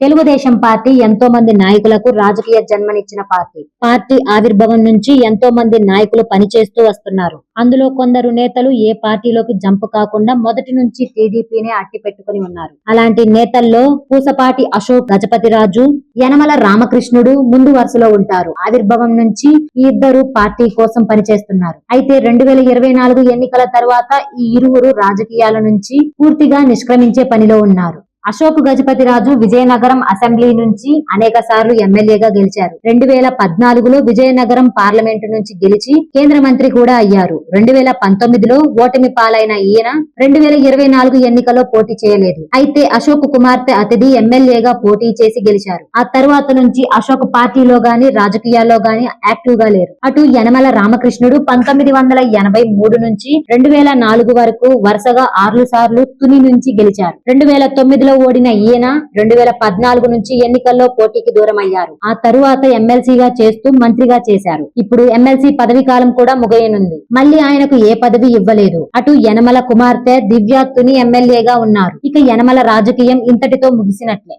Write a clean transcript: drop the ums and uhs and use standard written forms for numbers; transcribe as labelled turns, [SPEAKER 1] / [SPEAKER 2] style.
[SPEAKER 1] Telugu Desam party ఎంతో మంది నాయకులకు రాజకీయ జన్మనిచ్చిన పార్టీ. పార్టీ ఆవిర్భావం నుంచి ఎంతో మంది నాయకులు పనిచేస్తూ వస్తున్నారు. అందులో కొందరు నేతలు ఏ పార్టీలోకి జంప్ కాకుండా మొదటి నుంచి టీడీపీనే అట్టి పెట్టుకుని ఉన్నారు. అలాంటి నేతల్లో పూసపాటి అశోక్ గజపతిరాజు, యనమల రామకృష్ణుడు ముందు వరుసలో ఉంటారు. ఆవిర్భావం నుంచి ఈ ఇద్దరు పార్టీ కోసం పనిచేస్తున్నారు. అయితే 2024 ఎన్నికల తర్వాత ఈ ఇరువురు రాజకీయాల నుంచి పూర్తిగా నిష్క్రమించే పనిలో ఉన్నారు. అశోక్ గజపతిరాజు విజయనగరం అసెంబ్లీ నుంచి అనేక సార్లు ఎమ్మెల్యేగా గెలిచారు. 2014లో విజయనగరం పార్లమెంటు నుంచి గెలిచి కేంద్ర మంత్రి కూడా అయ్యారు. 2019లో ఓటమి పాలైన ఈయన 2024 ఎన్నికల్లో పోటీ చేయలేదు. అయితే అశోక్ కుమార్తె అతిథి ఎమ్మెల్యేగా పోటీ చేసి గెలిచారు. ఆ తర్వాత నుంచి అశోక్ పార్టీలో గాని రాజకీయాల్లో గాని యాక్టివ్ గా లేరు. అటు యనమల రామకృష్ణుడు 1983 నుంచి 2004 వరకు వరుసగా 6 సార్లు తుని నుంచి గెలిచారు. 2009లో ఓడిన ఈయన 2014 నుంచి ఎన్నికల్లో పోటీకి దూరం అయ్యారు. ఆ తరువాత ఎమ్మెల్సీగా చేస్తూ మంత్రిగా చేశారు. ఇప్పుడు ఎమ్మెల్సీ పదవి కాలం కూడా ముగియనుంది. మళ్ళీ ఆయనకు ఏ పదవి ఇవ్వలేదు. అటు యనమల కుమార్తె దివ్య తుని ఎమ్మెల్యేగా ఉన్నారు. ఇక యనమల రాజకీయం ఇంతటితో ముగిసినట్లే.